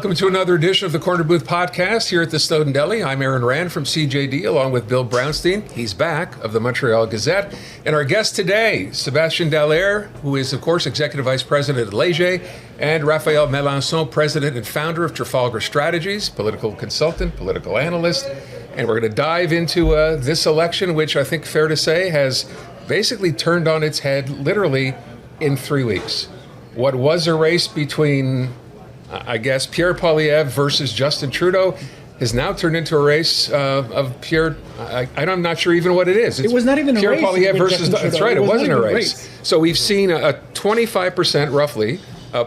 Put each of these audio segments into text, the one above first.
Welcome to another edition of the Corner Booth Podcast here at the Snowdon Deli. I'm Aaron Rand from CJD, along with Bill Brownstein. He's back, of the Montreal Gazette. And our guest today, Sébastien Dallaire, who is, of course, Executive Vice President at Léger and Raphaël Melançon, President and Founder of Trafalgar Strategies, political consultant, political analyst. And we're going to dive into this election, which I think, fair to say, has basically turned on its head literally in 3 weeks. What was a race between, I guess, Pierre Poilievre versus Justin Trudeau has now turned into a race of Pierre. I'm not sure even what it is. It was not even a Pierre race. Pierre Poilievre versus. That's right. It wasn't a race. So we've seen a 25% roughly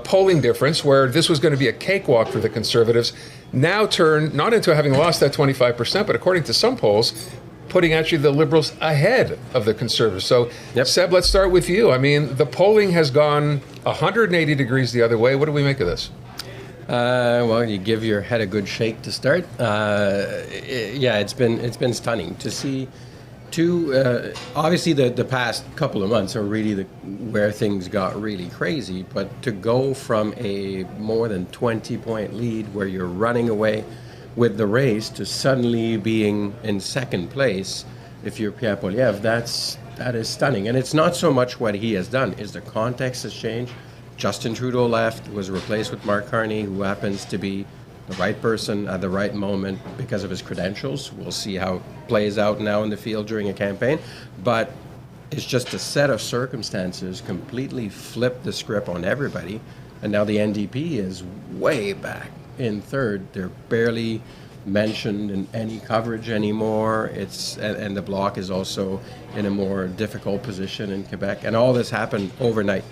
polling difference, where this was going to be a cakewalk for the Conservatives, now turned not into having lost that 25%, but according to some polls, putting actually the Liberals ahead of the Conservatives. So, Seb, let's start with you. I mean, the polling has gone 180 degrees the other way. What do we make of this? Well, you give your head a good shake to start. It's been stunning to see. Obviously, the past couple of months are really where things got really crazy. But to go from a more than 20-point lead, where you're running away with the race, to suddenly being in second place, if you're Pierre Poilievre, that is stunning. And it's not so much what he has done; is the context has changed. Justin Trudeau left, was replaced with Mark Carney, who happens to be the right person at the right moment because of his credentials. We'll see how it plays out now in the field during a campaign. But it's just a set of circumstances completely flipped the script on everybody. And now the NDP is way back in third. They're barely mentioned in any coverage anymore. And the Bloc is also in a more difficult position in Quebec. And all this happened overnight.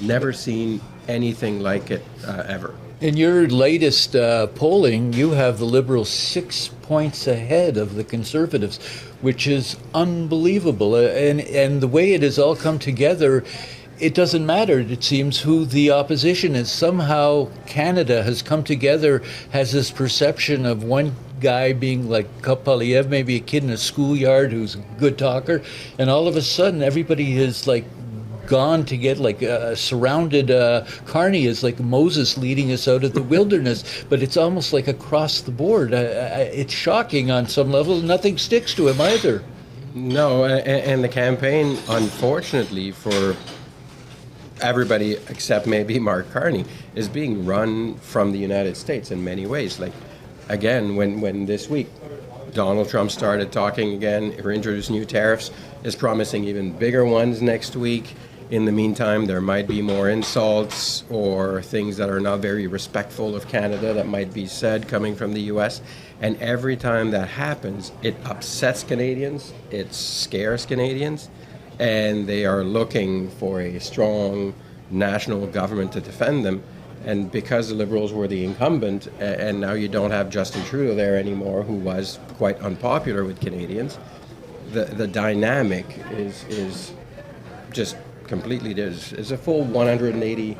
Never seen anything like it ever. In your latest polling, you have the Liberals 6 points ahead of the Conservatives, which is unbelievable. And the way it has all come together, it doesn't matter, it seems, who the opposition is. Somehow Canada has come together, has this perception of one guy being like Poilievre, maybe a kid in a schoolyard who's a good talker, and all of a sudden everybody is like gone to get surrounded. Carney is like Moses leading us out of the wilderness, but it's almost like across the board. It's shocking on some level. Nothing sticks to him either. No, and the campaign, unfortunately for everybody except maybe Mark Carney, is being run from the United States in many ways. Like, again, when this week Donald Trump started talking again, or introduced new tariffs, is promising even bigger ones next week. In the meantime, there might be more insults or things that are not very respectful of Canada that might be said coming from the U.S. And every time that happens, it upsets Canadians, it scares Canadians, and they are looking for a strong national government to defend them. And because the Liberals were the incumbent, and now you don't have Justin Trudeau there anymore, who was quite unpopular with Canadians, the dynamic is just completely is a full 180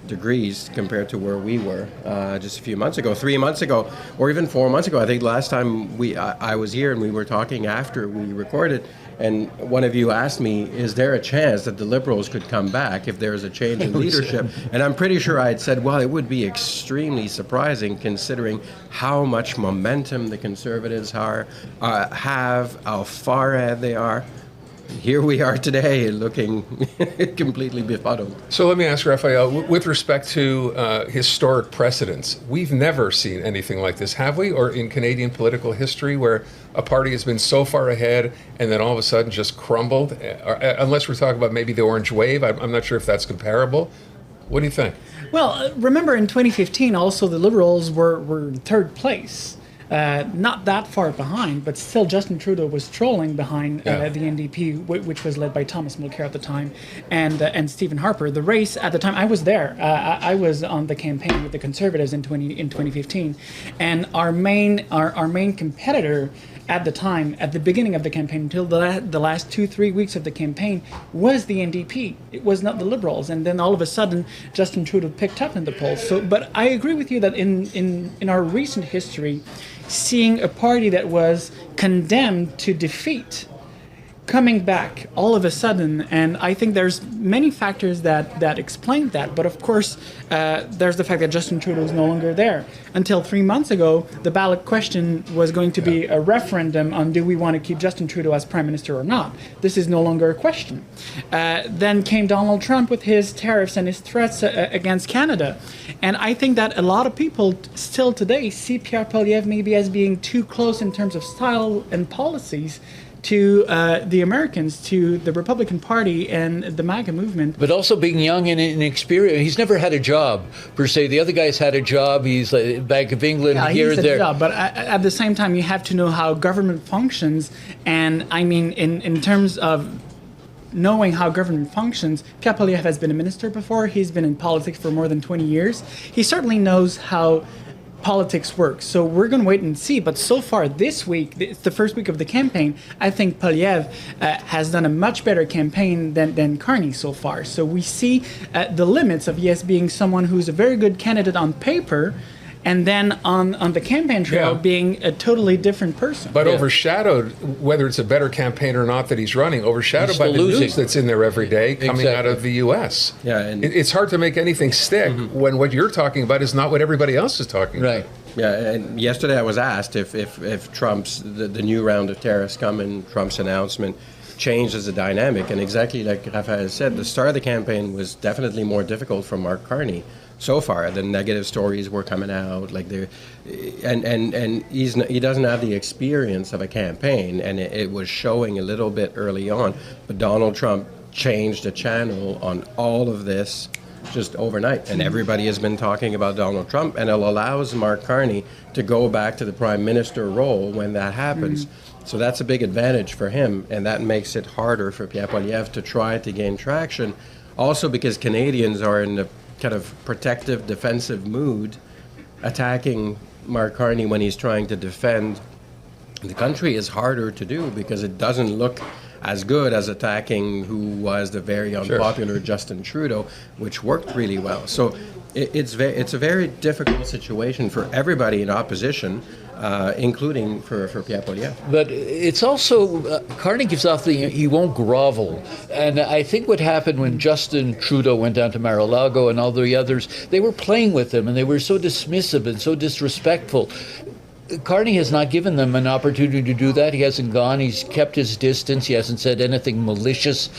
degrees compared to where we were just a few months ago, 3 months ago, or even 4 months ago. I think last time I was here and we were talking after we recorded, and one of you asked me, is there a chance that the Liberals could come back if there's a change in leadership? And I'm pretty sure I had said, well, it would be extremely surprising considering how much momentum the Conservatives have, how far ahead they are. Here we are today looking completely befuddled. So let me ask Raphael, with respect to historic precedents, we've never seen anything like this, have we? Or in Canadian political history, where a party has been so far ahead and then all of a sudden just crumbled? Unless we're talking about maybe the Orange Wave. I'm not sure if that's comparable. What do you think? Well, remember in 2015 also the Liberals were in third place. Not that far behind, but still Justin Trudeau was trolling behind the NDP, which was led by Thomas Mulcair at the time, and Stephen Harper. The race at the time, I was there. I was on the campaign with the Conservatives in 2015, and our main competitor at the time, at the beginning of the campaign, until the last 2-3 weeks of the campaign, was the NDP. It was not the Liberals. And then all of a sudden, Justin Trudeau picked up in the polls. So, but I agree with you that in our recent history, seeing a party that was condemned to defeat coming back all of a sudden, and I think there's many factors that explain that. But of course, there's the fact that Justin Trudeau is no longer there. Until 3 months ago, the ballot question was going to be a referendum on do we want to keep Justin Trudeau as Prime Minister or not. This is no longer a question. Then came Donald Trump with his tariffs and his threats against Canada. And I think that a lot of people still today see Pierre Poilievre maybe as being too close in terms of style and policies to the Americans, to the Republican Party and the MAGA movement. But also being young and inexperienced. He's never had a job, per se. The other guy's had a job. He's like Bank of England, here he's and there. A job, but at the same time, you have to know how government functions. And I mean, in terms of knowing how government functions, Pierre Poilievre has been a minister before. He's been in politics for more than 20 years. He certainly knows how politics works. So we're going to wait and see. But so far this week, it's the first week of the campaign, I think Poilievre has done a much better campaign than Carney so far. So we see the limits of, yes, being someone who's a very good candidate on paper, and then on the campaign trail being a totally different person. But overshadowed, whether it's a better campaign or not that he's running, overshadowed by the news that's in there every day coming out of the U.S. Yeah, and it's hard to make anything stick when what you're talking about is not what everybody else is talking about. Yeah, and yesterday I was asked if Trump's, the new round of tariffs coming, Trump's announcement changes the dynamic. And exactly like Raphaël said, the start of the campaign was definitely more difficult for Mark Carney. So far, the negative stories were coming out, like and he doesn't have the experience of a campaign, and it was showing a little bit early on. But Donald Trump changed the channel on all of this just overnight, and everybody has been talking about Donald Trump, and it allows Mark Carney to go back to the prime minister role when that happens. So that's a big advantage for him, and that makes it harder for Pierre Poilievre to try to gain traction. Also, because Canadians are in the kind of protective, defensive mood, attacking Mark Carney when he's trying to defend the country is harder to do because it doesn't look as good as attacking who was the very unpopular Justin Trudeau, which worked really well. So it's a very difficult situation for everybody in opposition, including for Pierre Poilievre. But it's also, Carney gives off he won't grovel. And I think what happened when Justin Trudeau went down to Mar-a-Lago and all the others, they were playing with him and they were so dismissive and so disrespectful. Carney has not given them an opportunity to do that. He hasn't gone. He's kept his distance. He hasn't said anything malicious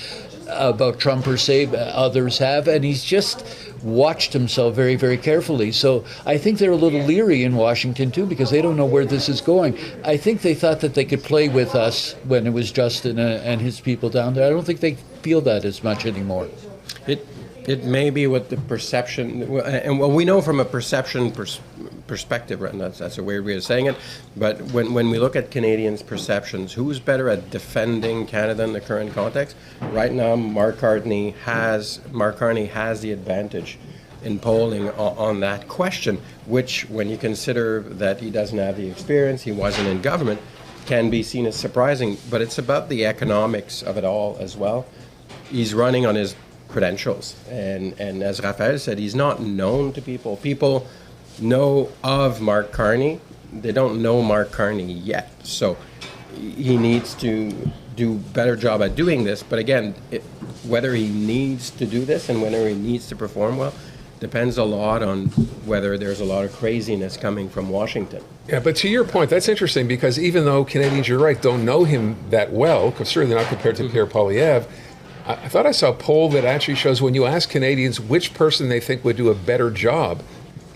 about Trump per se. Others have. And he's just watched himself very, very carefully. So I think they're a little leery in Washington, too, because they don't know where this is going. I think they thought that they could play with us when it was Justin and his people down there. I don't think they feel that as much anymore. It may be what the perception, and well, we know from a perception perspective, right? That's a weird way of saying it, but when we look at Canadians' perceptions, who's better at defending Canada in the current context? Right now, Mark Carney has the advantage in polling on that question, which, when you consider that he doesn't have the experience, he wasn't in government, can be seen as surprising. But it's about the economics of it all as well. He's running on his credentials, and as Raphaël said, he's not known to people. People know of Mark Carney. They don't know Mark Carney yet. So he needs to do a better job at doing this. But again, whether he needs to do this and whether he needs to perform well depends a lot on whether there's a lot of craziness coming from Washington. Yeah, but to your point, that's interesting because even though Canadians, you're right, don't know him that well, because certainly not compared to Pierre Poilievre, I thought I saw a poll that actually shows when you ask Canadians which person they think would do a better job,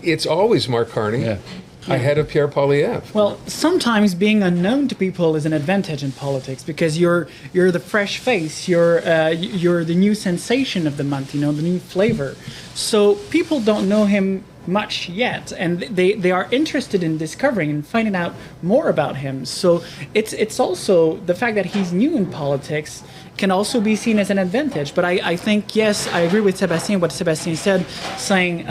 it's always Mark Carney ahead of Pierre Poilievre. Well, sometimes being unknown to people is an advantage in politics because you're the fresh face, you're the new sensation of the month, the new flavor. So people don't know him much yet, and they are interested in discovering and finding out more about him. So it's also the fact that he's new in politics can also be seen as an advantage. But I think, yes, I agree with what Sébastien said, saying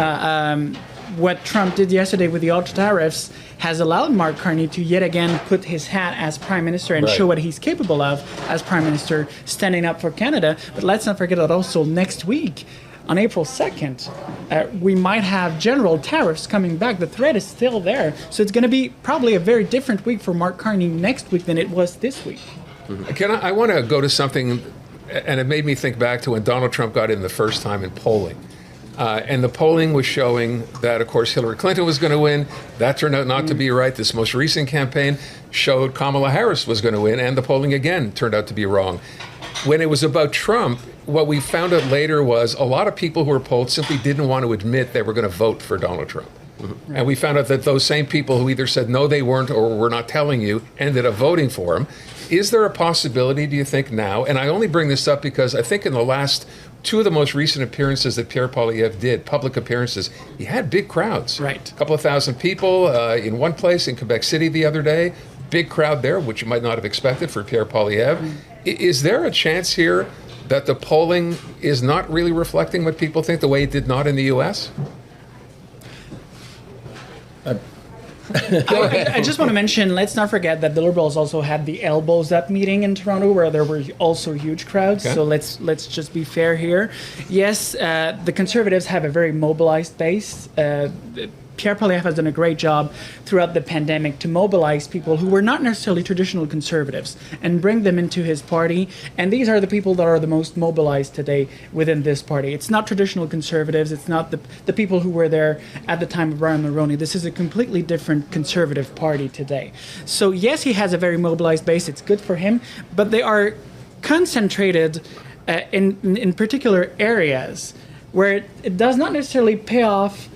what Trump did yesterday with the auto tariffs has allowed Mark Carney to yet again put his hat as Prime Minister and show what he's capable of as Prime Minister, standing up for Canada. But let's not forget that also next week, on April 2nd, we might have general tariffs coming back. The threat is still there. So it's going to be probably a very different week for Mark Carney next week than it was this week. I want to go to something, and it made me think back to when Donald Trump got in the first time in polling. And the polling was showing that, of course, Hillary Clinton was going to win. That turned out not to be right. This most recent campaign showed Kamala Harris was going to win, and the polling again turned out to be wrong. When it was about Trump, what we found out later was a lot of people who were polled simply didn't want to admit they were going to vote for Donald Trump. Mm-hmm. And we found out that those same people who either said no, they weren't, or were not telling you, ended up voting for him. Is there a possibility, do you think, now? And I only bring this up because I think in the last two of the most recent appearances that Pierre Poilievre did, public appearances, he had big crowds. Right. A couple of thousand people in one place in Quebec City the other day. Big crowd there, which you might not have expected for Pierre Poilievre. Is there a chance here that the polling is not really reflecting what people think the way it did not in the U.S.? I just want to mention, let's not forget that the Liberals also had the Elbows Up meeting in Toronto, where there were also huge crowds. Okay. So let's just be fair here. Yes, the Conservatives have a very mobilized base. Pierre Poilievre has done a great job throughout the pandemic to mobilize people who were not necessarily traditional Conservatives and bring them into his party. And these are the people that are the most mobilized today within this party. It's not traditional Conservatives. It's not the people who were there at the time of Brian Mulroney. This is a completely different Conservative party today. So yes, he has a very mobilized base. It's good for him. But they are concentrated in particular areas where it does not necessarily pay off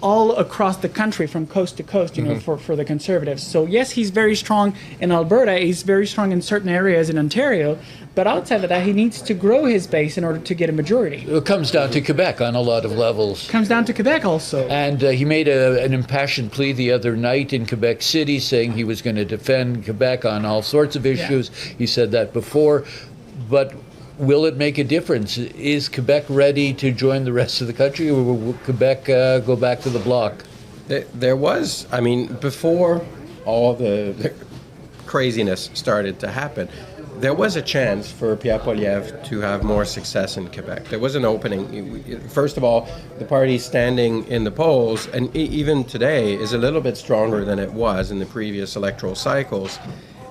all across the country from coast to coast, you know, for the Conservatives. So yes, he's very strong in Alberta. He's very strong in certain areas in Ontario. But outside of that, he needs to grow his base in order to get a majority. It comes down to Quebec on a lot of levels. Comes down to Quebec also. And he made an impassioned plea the other night in Quebec City saying he was going to defend Quebec on all sorts of issues. Yeah. He said that before. But will it make a difference? Is Quebec ready to join the rest of the country, or will Quebec go back to the Bloc? There was, I mean, before all the craziness started to happen, there was a chance for Pierre Poilievre to have more success in Quebec. There was an opening. First of all, the party standing in the polls, and even today, is a little bit stronger than it was in the previous electoral cycles.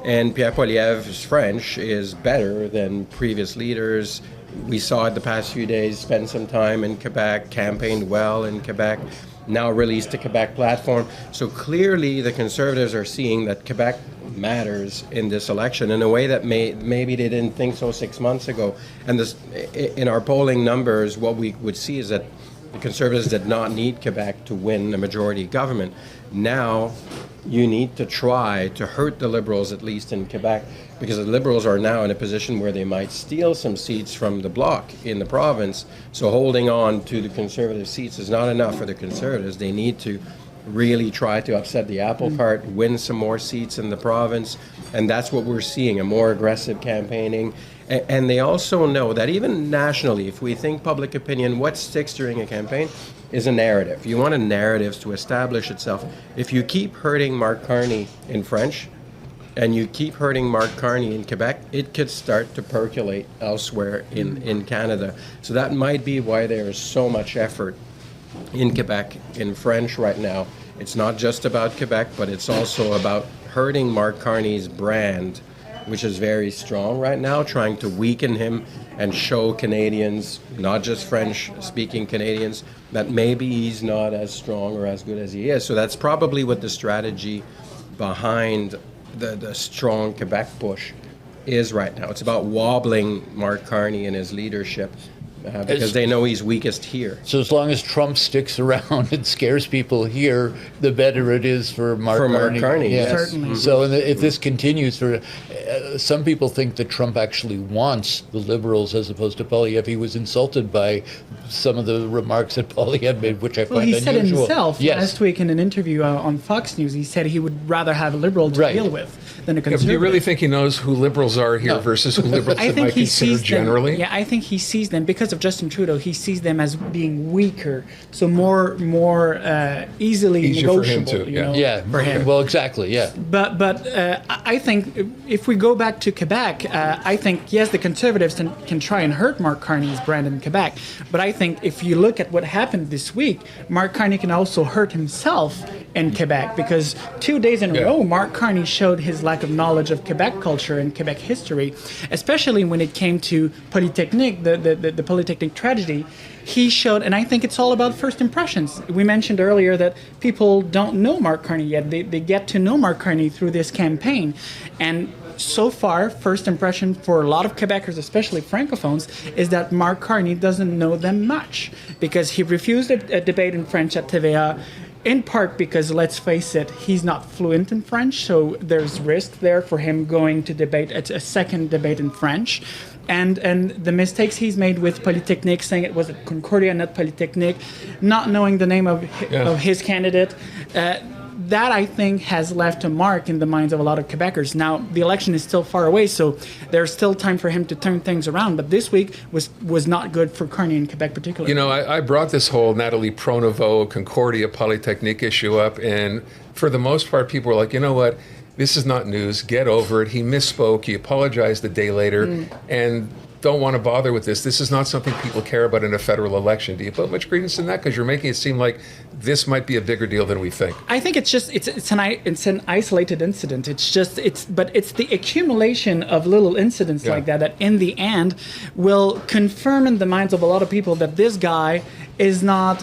And Pierre Poilievre's French is better than previous leaders. We saw it the past few days, spend some time in Quebec, campaigned well in Quebec, now released a Quebec platform. So clearly the Conservatives are seeing that Quebec matters in this election in a way that maybe they didn't think so 6 months ago. And this, in our polling numbers, what we would see is that the Conservatives did not need Quebec to win a majority government. Now you need to try to hurt the Liberals, at least in Quebec, because the Liberals are now in a position where they might steal some seats from the Bloc in the province. So holding on to the Conservative seats is not enough for the Conservatives. They need to really try to upset the apple cart, win some more seats in the province, and that's what we're seeing, a more aggressive campaigning. And they also know that even nationally, if we think public opinion, what sticks during a campaign is a narrative. You want a narrative to establish itself. If you keep hurting Mark Carney in French and you keep hurting Mark Carney in Quebec, it could start to percolate elsewhere in Canada. So that might be why there is so much effort in Quebec in French right now. It's not just about Quebec, but it's also about hurting Mark Carney's brand, which is very strong right now, trying to weaken him and show Canadians, not just French-speaking Canadians, that maybe he's not as strong or as good as he is. So that's probably what the strategy behind the strong Quebec push is right now. It's about wobbling Mark Carney and his leadership because they know he's weakest here. So as long as Trump sticks around and scares people here, the better it is for Mark Carney. Yes. Certainly. So if this continues, some people think that Trump actually wants the Liberals as opposed to Poilievre. He was insulted by some of the remarks that Poilievre made, which I find unusual. Well, he said himself last week in an interview on Fox News, he said he would rather have a Liberal to deal with than a Conservative. Do you really think he knows who Liberals are here versus who Liberals might consider generally? Yeah, I think he sees them, because of Justin Trudeau, he sees them as being weaker, so more easily easier negotiable. For him too, for him. Well, exactly, yeah. But I think if we go back to Quebec, I think, yes, the Conservatives can try and hurt Mark Carney's brand in Quebec, but I think if you look at what happened this week, Mark Carney can also hurt himself in Quebec, because 2 days in a row, Mark Carney showed his lack of knowledge of Quebec culture and Quebec history, especially when it came to Polytechnique, the Polytechnique tragedy. He showed, and I think it's all about first impressions. We mentioned earlier that people don't know Mark Carney yet. They get to know Mark Carney through this campaign. And so far, first impression for a lot of Quebecers, especially Francophones, is that Mark Carney doesn't know them much, because he refused a debate in French at TVA, in part because, let's face it, he's not fluent in French, so there's risk there for him going to debate at a second debate in French. And the mistakes he's made with Polytechnique, saying it was at Concordia, not Polytechnique, not knowing the name of his candidate, that, I think, has left a mark in the minds of a lot of Quebecers. Now, the election is still far away, so there's still time for him to turn things around. But this week was not good for Carney in Quebec particularly. You know, I brought this whole Nathalie Pronovost, Concordia, Polytechnique issue up, and for the most part, people were like, you know what? This is not news. Get over it. He misspoke. He apologized a day later, and don't want to bother with this. This is not something people care about in a federal election. Do you put much credence in that? Because you're making it seem like this might be a bigger deal than we think. I think it's an isolated incident. But it's the accumulation of little incidents like that in the end will confirm in the minds of a lot of people that this guy is not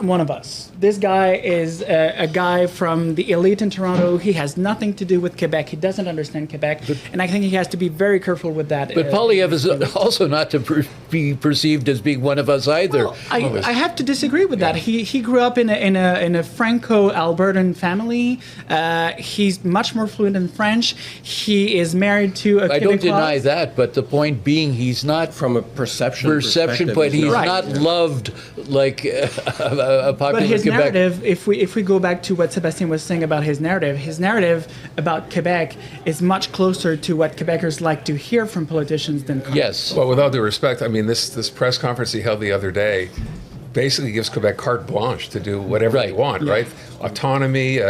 one of us. This guy is a guy from the elite in Toronto. He has nothing to do with Quebec. He doesn't understand Quebec, and I think he has to be very careful with that. But Poilievre is also not to be perceived as being one of us either. Well, I have to disagree with that. He grew up in a Franco-Albertan family. He's much more fluent in French. He is married to a Quebecois. I don't deny that, but the point being, he's not From a perception point. He's Right. not loved like a popular But his Quebec. narrative, if we go back to what Sébastien was saying about his narrative about Quebec is much closer to what Quebecers like to hear from politicians than Carney. Yes. Well, with all due respect, I mean, this press conference he held the other day basically gives Quebec carte blanche to do whatever they want, right? Autonomy,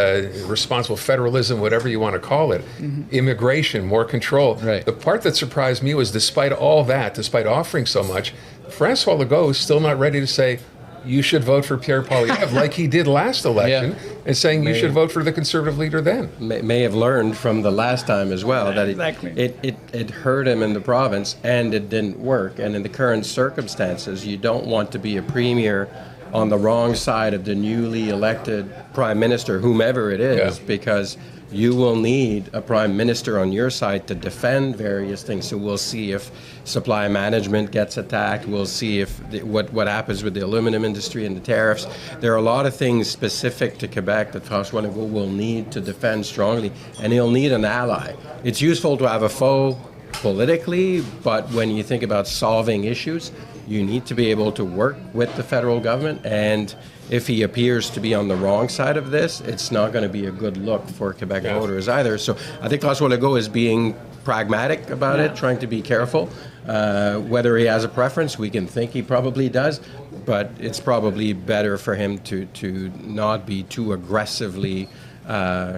responsible federalism, whatever you want to call it, immigration, more control. Right. The part that surprised me was despite all that, despite offering so much, François Legault is still not ready to say, you should vote for Pierre Poilievre like he did last election, and saying you should vote for the Conservative leader then. May have learned from the last time as well that it hurt him in the province and it didn't work. And in the current circumstances, you don't want to be a premier on the wrong side of the newly elected prime minister, whomever it is, because you will need a prime minister on your side to defend various things. So we'll see if supply management gets attacked. We'll see if what happens with the aluminum industry and the tariffs. There are a lot of things specific to Quebec that François Legault will need to defend strongly, and he'll need an ally. It's useful to have a foe politically, but when you think about solving issues, you need to be able to work with the federal government, and if he appears to be on the wrong side of this, it's not going to be a good look for Quebec voters either. So I think François Legault is being pragmatic about it, trying to be careful. Whether he has a preference, we can think he probably does, but it's probably better for him to not be too aggressively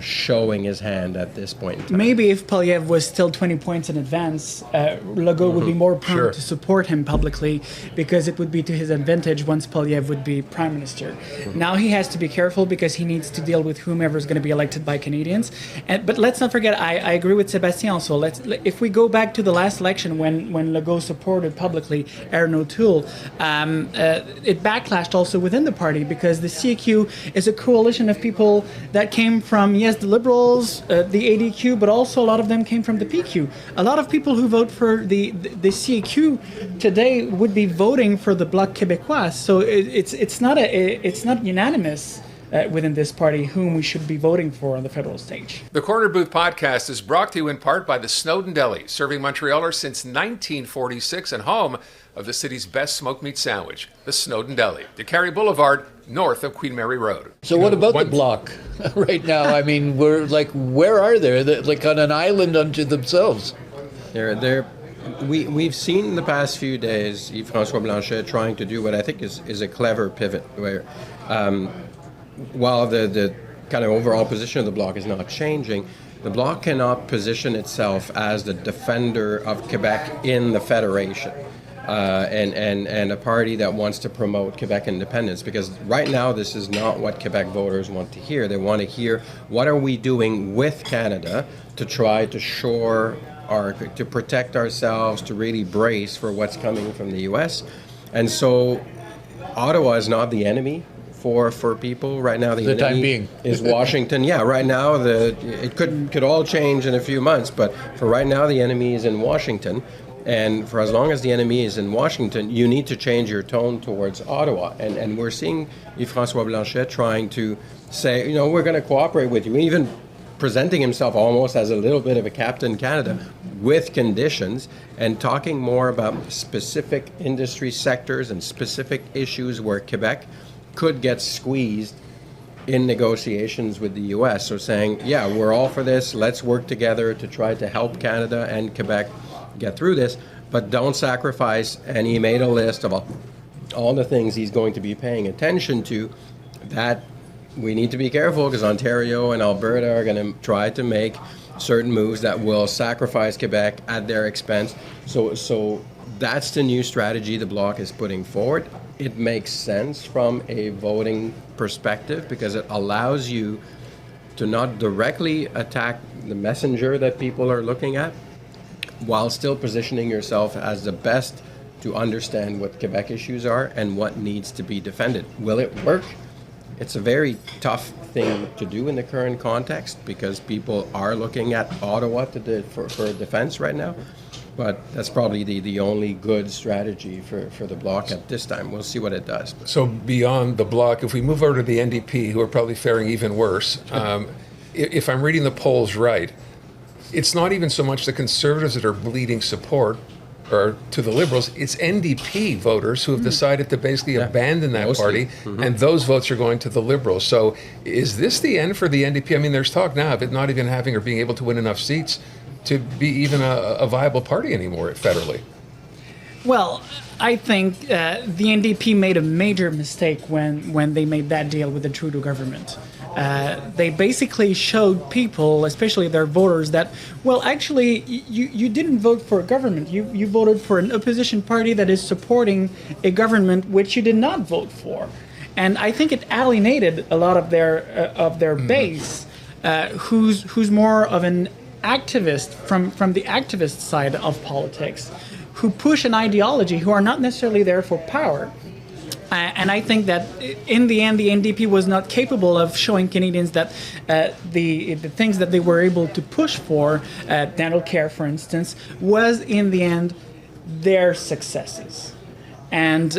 showing his hand at this point in time. Maybe if Poilievre was still 20 points in advance, Legault would be more prone to support him publicly, because it would be to his advantage once Poilievre would be prime minister. Now he has to be careful because he needs to deal with whomever is going to be elected by Canadians. But let's not forget, I agree with Sébastien also. If we go back to the last election when Legault supported publicly Aaron O'Toole, it backlashed also within the party, because the CQ is a coalition of people that came from, yes, the Liberals, the ADQ, but also a lot of them came from the PQ. A lot of people who vote for the CQ today would be voting for the Bloc Québécois. So it's not unanimous within this party whom we should be voting for on the federal stage. The Corner Booth podcast is brought to you in part by the Snowdon Deli, serving Montrealers since 1946 and home of the city's best smoked meat sandwich, the Snowdon Deli, DeCarry Boulevard, north of Queen Mary Road. So what about the Bloc right now? I mean, we're like, where are they? They're like on an island unto themselves. We've seen in the past few days Yves-François Blanchet trying to do what I think is a clever pivot, where while the kind of overall position of the Bloc is not changing, the Bloc cannot position itself as the defender of Quebec in the Federation. And a party that wants to promote Quebec independence, because right now this is not what Quebec voters want to hear. They want to hear, what are we doing with Canada to try to to protect ourselves, to really brace for what's coming from the U.S. And so Ottawa is not the enemy for people right now. The enemy time being is Washington. Yeah, right now it could all change in a few months, but for right now the enemy is in Washington. And for as long as the enemy is in Washington, you need to change your tone towards Ottawa. And we're seeing Yves-François Blanchet trying to say, we're going to cooperate with you, even presenting himself almost as a little bit of a Captain Canada with conditions, and talking more about specific industry sectors and specific issues where Quebec could get squeezed in negotiations with the U.S. So saying, yeah, we're all for this. Let's work together to try to help Canada and Quebec get through this, but don't sacrifice. And he made a list of all the things he's going to be paying attention to. That we need to be careful, because Ontario and Alberta are going to try to make certain moves that will sacrifice Quebec at their expense. So that's the new strategy the Bloc is putting forward. It makes sense from a voting perspective, because it allows you to not directly attack the messenger that people are looking at, while still positioning yourself as the best to understand what Quebec issues are and what needs to be defended. Will it work? It's a very tough thing to do in the current context, because people are looking at Ottawa for defense right now. But that's probably the only good strategy for the Bloc at this time. We'll see what it does. So beyond the Bloc, if we move over to the NDP, who are probably faring even worse, if I'm reading the polls right, it's not even so much the Conservatives that are bleeding support or to the Liberals, it's NDP voters who have decided to basically abandon that Mostly. party, and those votes are going to the Liberals. So is this the end for the NDP? I mean, there's talk now of it not even having or being able to win enough seats to be even a viable party anymore federally. Well, I think the NDP made a major mistake when they made that deal with the Trudeau government. They basically showed people, especially their voters, that, well, actually, you didn't vote for a government. You voted for an opposition party that is supporting a government which you did not vote for. And I think it alienated a lot of their base, who's more of an activist from the activist side of politics, who push an ideology, who are not necessarily there for power. And I think that in the end, the NDP was not capable of showing Canadians that the things that they were able to push for, dental care, for instance, was in the end their successes. And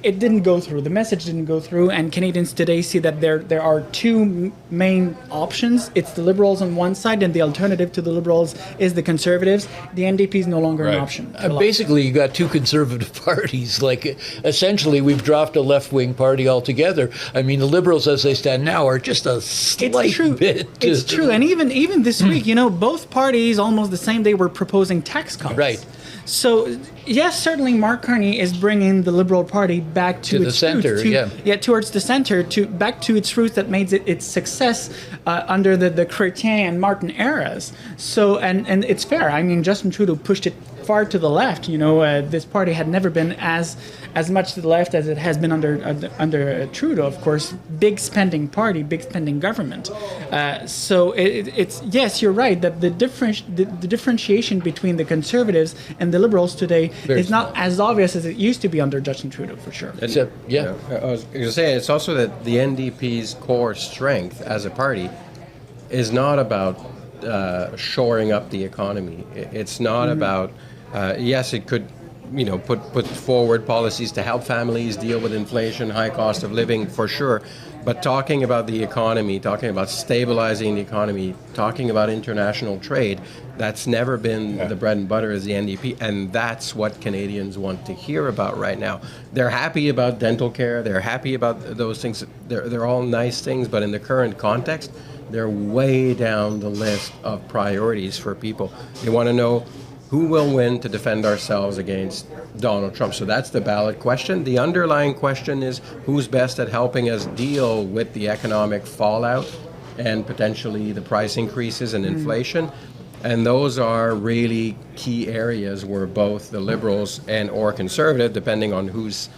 it didn't go through. The message didn't go through. And Canadians today see that there are two main options. It's the Liberals on one side, and the alternative to the Liberals is the Conservatives. The NDP is no longer an option. Basically, you got two conservative parties. Like, essentially, we've dropped a left-wing party altogether. I mean, the Liberals, as they stand now, are just a slight bit. It's true. And even this week, both parties, almost the same day, were proposing tax cuts. Right. So, yes, certainly Mark Carney is bringing the Liberal Party back to its center, roots, towards the center, back to its roots that made it its success under the Chrétien and Martin eras. So, and it's fair. I mean, Justin Trudeau pushed it far to the left. This party had never been as much to the left as it has been under Trudeau. Of course, big spending party, big spending government. So it's yes, you're right that the differentiation between the Conservatives and the Liberals today is not as obvious as it used to be under Justin Trudeau, for sure. I was going to say, it's also that the NDP's core strength as a party is not about shoring up the economy. It's not about yes, it could put forward policies to help families deal with inflation, high cost of living, for sure. But talking about the economy, talking about stabilizing the economy, talking about international trade, that's never been the bread and butter as the NDP, and that's what Canadians want to hear about right now. They're happy about dental care, they're happy about those things, they're all nice things, but in the current context, they're way down the list of priorities for people. They want to know who will win to defend ourselves against Donald Trump. So that's the ballot question. The underlying question is who's best at helping us deal with the economic fallout and potentially the price increases and inflation. And those are really key areas where both the Liberals and or Conservative, depending on who's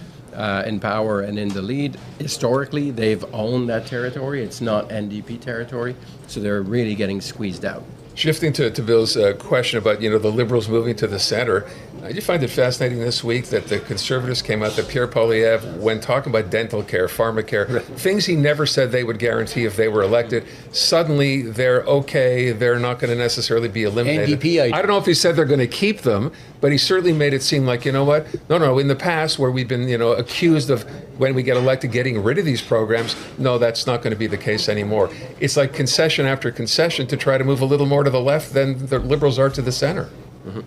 in power and in the lead, historically they've owned that territory. It's not NDP territory, so they're really getting squeezed out. Shifting to Bill's question about the Liberals moving to the center, I did find it fascinating this week that the Conservatives came out that Pierre Poilievre, when talking about dental care, pharmacare, things he never said they would guarantee if they were elected, suddenly they're okay, they're not going to necessarily be eliminated. NDP, I don't know if he said they're going to keep them, but he certainly made it seem like, no, in the past where we've been, accused of when we get elected getting rid of these programs, no, that's not going to be the case anymore. It's like concession after concession to try to move a little more to the left than the Liberals are to the center. Mm-hmm.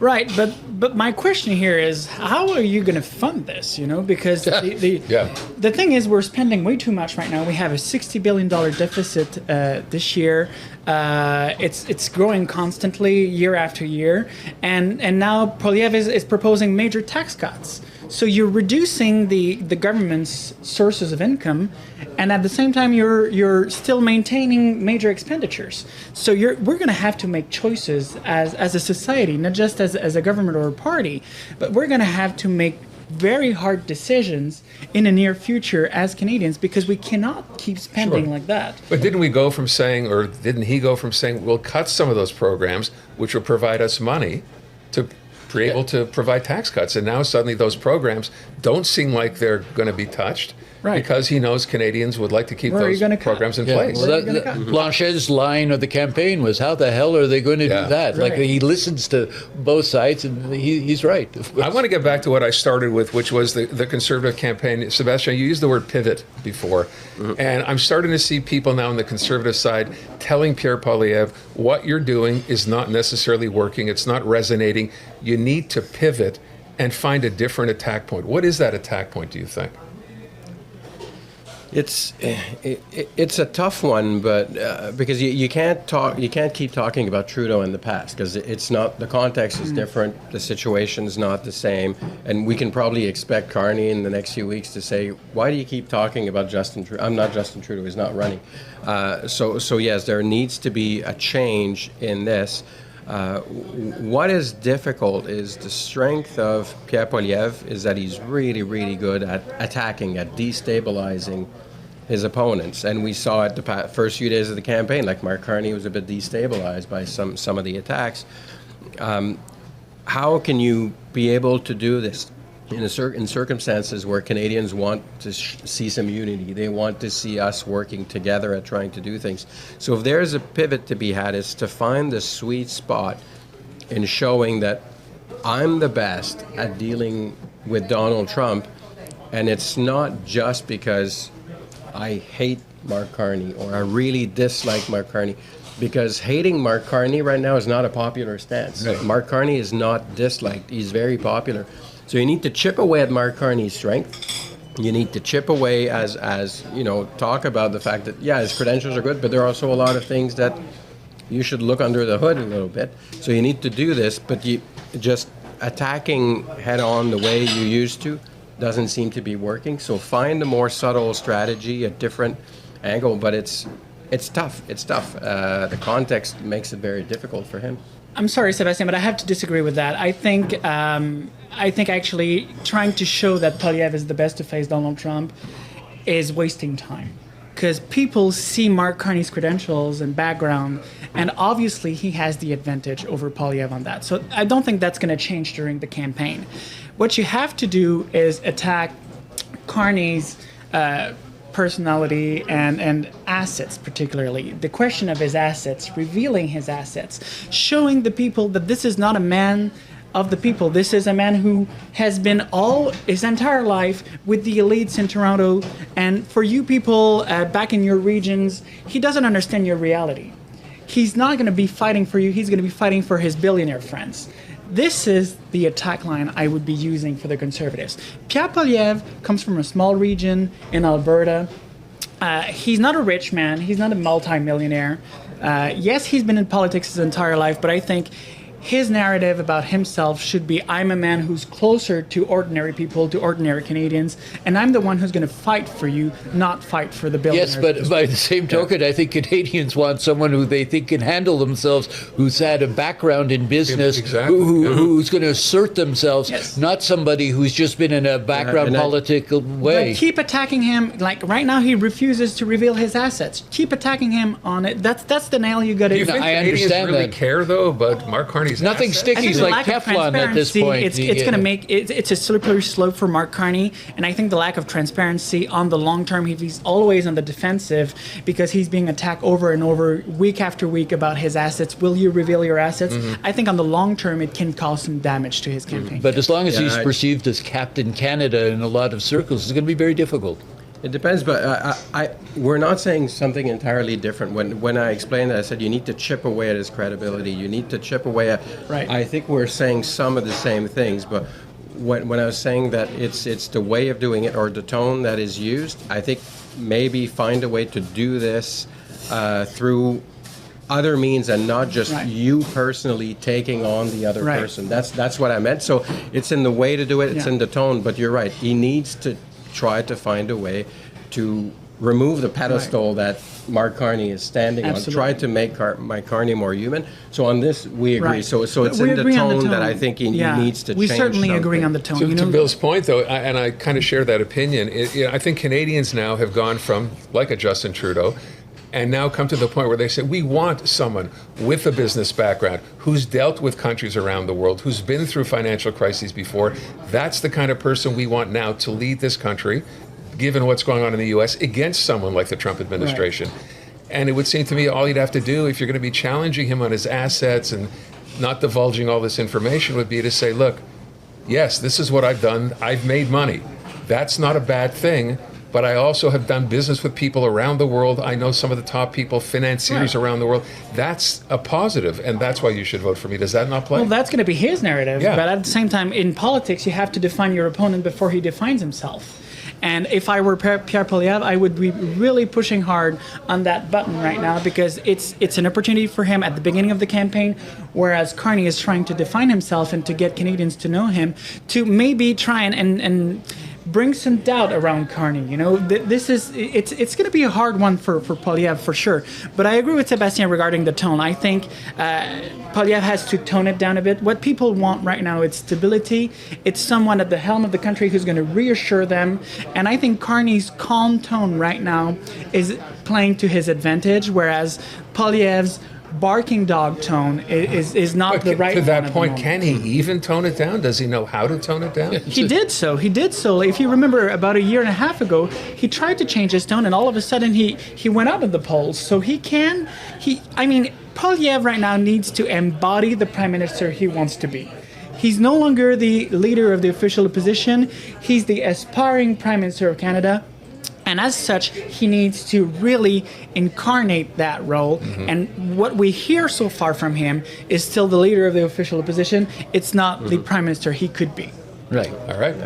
Right, but my question here is, how are you going to fund this? Because the thing is, we're spending way too much right now. We have a $60 billion deficit this year. It's growing constantly year after year, and now Poilievre is proposing major tax cuts. So you're reducing the government's sources of income, and at the same time you're still maintaining major expenditures. So we're going to have to make choices as a society, not just as a government or a party, but we're going to have to make very hard decisions in the near future as Canadians, because we cannot keep spending like that. But didn't he go from saying we'll cut some of those programs, which will provide us money, to be able to provide tax cuts? And now suddenly those programs don't seem like they're going to be touched, because he knows Canadians would like to keep those programs in place. Well, Blanchet's line of the campaign was, how the hell are they going to do that? Like, he listens to both sides, and he's right. I want to get back to what I started with, which was the Conservative campaign. Sébastien, you used the word pivot before, and I'm starting to see people now on the Conservative side telling Pierre Poilievre, what you're doing is not necessarily working, it's not resonating, you need to pivot and find a different attack point. What is that attack point, do you think? It's a tough one, but because you can't keep talking about Trudeau in the past, because it's not, the context is different, the situation's not the same, and we can probably expect Carney in the next few weeks to say, why do you keep talking about Justin Trudeau? I'm not Justin Trudeau, he's not running. So yes, there needs to be a change in this. What is difficult is the strength of Pierre Poilievre is that he's really, really good at attacking, at destabilizing his opponents. And we saw it the first few days of the campaign, like Mark Carney was a bit destabilized by some of the attacks. How can you be able to do this in circumstances where Canadians want to see some unity? They want to see us working together at trying to do things. So if there's a pivot to be had, it's to find the sweet spot in showing that I'm the best at dealing with Donald Trump, and it's not just because I hate Mark Carney or I really dislike Mark Carney, because hating Mark Carney right now is not a popular stance. Right. Mark Carney is not disliked. He's very popular. So you need to chip away at Mark Carney's strength. You need to chip away as talk about the fact that, his credentials are good, but there are also a lot of things that you should look under the hood a little bit. So you need to do this, but you just attacking head on the way you used to doesn't seem to be working. So find a more subtle strategy, a different angle, but it's tough. It's tough. The context makes it very difficult for him. I'm sorry, Sébastien, but I have to disagree with that. I think actually trying to show that Poilievre is the best to face Donald Trump is wasting time, because people see Mark Carney's credentials and background, and obviously he has the advantage over Poilievre on that. So I don't think that's going to change during the campaign. What you have to do is attack Carney's personality and assets, particularly. The question of his assets, revealing his assets, showing the people that this is not a man of the people. This is a man who has been all his entire life with the elites in Toronto, and for you people back in your regions, he doesn't understand your reality. He's not going to be fighting for you, he's going to be fighting for his billionaire friends. This is the attack line I would be using for the Conservatives. Pierre Poilievre comes from a small region in Alberta. He's not a rich man. He's not a multi-millionaire. Yes, he's been in politics his entire life, but I think his narrative about himself should be, I'm a man who's closer to ordinary people, to ordinary Canadians, and I'm the one who's going to fight for you, not fight for the billionaires. Yes, but by the same token, I think Canadians want someone who they think can handle themselves, who's had a background in business, Exactly. who's going to assert themselves, not somebody who's just been in a background political way. But keep attacking him. Like right now, he refuses to reveal his assets. Keep attacking him on it. That's the nail you got to. Do you think Canadians really care though about Mark Carney's Nothing assets? sticky's like Teflon at this point. It's going to make it's a slippery slope for Mark Carney, and I think the lack of transparency on the long term, he's always on the defensive because he's being attacked over and over, week after week, about his assets. Will you reveal your assets? I think on the long term, it can cause some damage to his campaign. But as long as he's perceived as Captain Canada in a lot of circles, it's going to be very difficult. It depends, but we're not saying something entirely different. When I explained that, I said you need to chip away at his credibility. You need to chip away at. Right. I think we're saying some of the same things, but when I was saying that it's the way of doing it or the tone that is used, I think maybe find a way to do this through other means and not just you personally taking on the other person. That's what I meant. So it's in the way to do it. It's in the tone. But you're right. He needs to try to find a way to remove the pedestal that Mark Carney is standing on. Try to make Mark Carney more human. So on this, we agree. So it's in the tone that I think he needs to change. We certainly agree on the tone. To Bill's point, though, and I kind of share that opinion, I think Canadians now have gone from, like a Justin Trudeau, and now come to the point where they say, we want someone with a business background who's dealt with countries around the world, who's been through financial crises before. That's the kind of person we want now to lead this country, given what's going on in the U.S., against someone like the Trump administration. And it would seem to me all you'd have to do, if you're going to be challenging him on his assets and not divulging all this information, would be to say, look, yes, this is what I've done. I've made money. That's not a bad thing. But I also have done business with people around the world. I know some of the top people, financiers around the world. That's a positive, and that's why you should vote for me. Does that not play? Well, that's going to be his narrative. Yeah. But at the same time, in politics, you have to define your opponent before he defines himself. And if I were Pierre Poilievre, I would be really pushing hard on that button right now because it's an opportunity for him at the beginning of the campaign, whereas Carney is trying to define himself and to get Canadians to know him, to maybe try and bring some doubt around Carney. You know, it's going to be a hard one for Poilievre for sure. But I agree with Sébastien regarding the tone. I think Poilievre has to tone it down a bit. What people want right now is stability. It's someone at the helm of the country who's going to reassure them. And I think Carney's calm tone right now is playing to his advantage, whereas Poilievre's barking dog tone is not the right one. To that point, can he even tone it down? Does he know how to tone it down? He did so. If you remember, about a year and a half ago, he tried to change his tone, and all of a sudden he went up in the polls. So Poilievre right now needs to embody the prime minister he wants to be. He's no longer the leader of the official opposition. He's the aspiring prime minister of Canada. And as such, he needs to really incarnate that role. And what we hear so far from him is still the leader of the official opposition. It's not the prime minister he could be. Right. All right.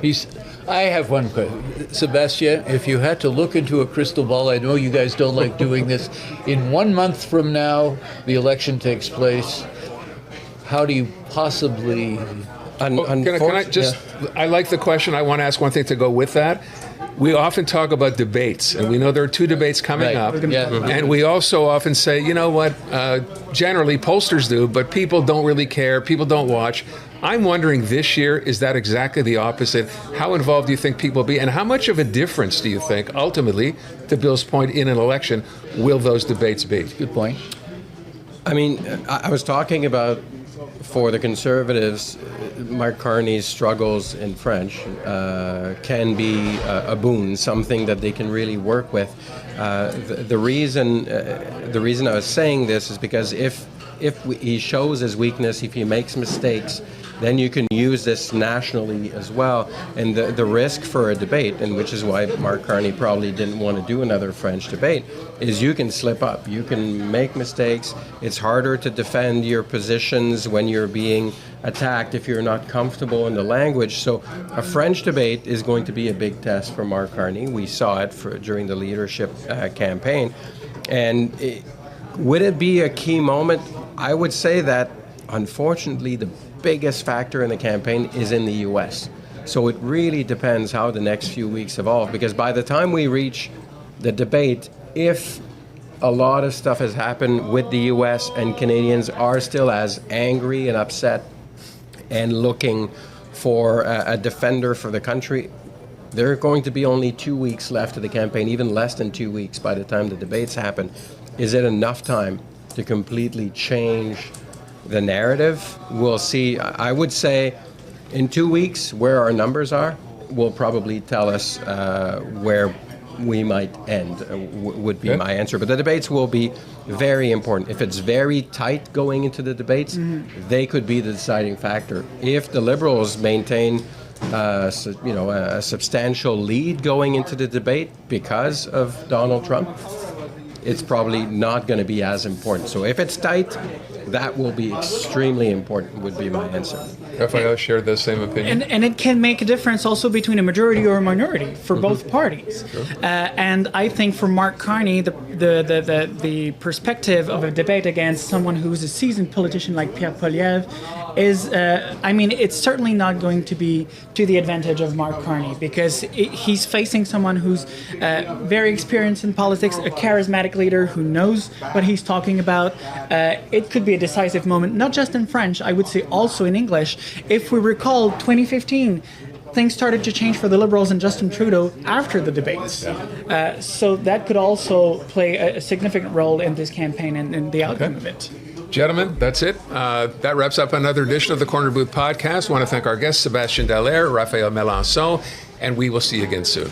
I have one question. Sébastien, if you had to look into a crystal ball, I know you guys don't like doing this. In 1 month from now, the election takes place. How do you possibly... Can I just... I like the question. I want to ask one thing to go with that. We often talk about debates, and we know there are 2 debates coming up. And we also often say, you know what, generally pollsters do, but people don't really care, people don't watch. I'm wondering this year, is that exactly the opposite? How involved do you think people will be? And how much of a difference do you think, ultimately, to Bill's point, in an election, will those debates be? Good point. I mean, I was talking about, for the Conservatives, Mark Carney's struggles in French can be a boon, something that they can really work with. The reason I was saying this is because if he shows his weakness, if he makes mistakes, then you can use this nationally as well. And the risk for a debate, and which is why Mark Carney probably didn't want to do another French debate, is you can slip up. You can make mistakes. It's harder to defend your positions when you're being attacked if you're not comfortable in the language. So a French debate is going to be a big test for Mark Carney. We saw it during the leadership campaign. And would it be a key moment? I would say that unfortunately, the biggest factor in the campaign is in the U.S. So it really depends how the next few weeks evolve, because by the time we reach the debate, if a lot of stuff has happened with the U.S. and Canadians are still as angry and upset and looking for a defender for the country, there are going to be only 2 weeks left of the campaign, even less than 2 weeks by the time the debates happen. Is it enough time to completely change the narrative? We'll see. I would say in 2 weeks, where our numbers are will probably tell us where we might end, would be my answer. But the debates will be very important. If it's very tight going into the debates, they could be the deciding factor. If the Liberals maintain a substantial lead going into the debate because of Donald Trump, it's probably not going to be as important. So if it's tight, that will be extremely important, would be my answer. Raphael shared the same opinion. And it can make a difference also between a majority or a minority for both parties. Sure. And I think for Mark Carney, the perspective of a debate against someone who's a seasoned politician like Pierre Poilievre is, it's certainly not going to be to the advantage of Mark Carney, because he's facing someone who's very experienced in politics, a charismatic leader who knows what he's talking about. It could be a decisive moment, not just in French, I would say also in English. If we recall 2015, things started to change for the Liberals and Justin Trudeau after the debates. So that could also play a significant role in this campaign and in the outcome of it. Gentlemen, that's it. That wraps up another edition of the Corner Booth Podcast. I want to thank our guests, Sébastien Dallaire, Raphaël Melançon, and we will see you again soon.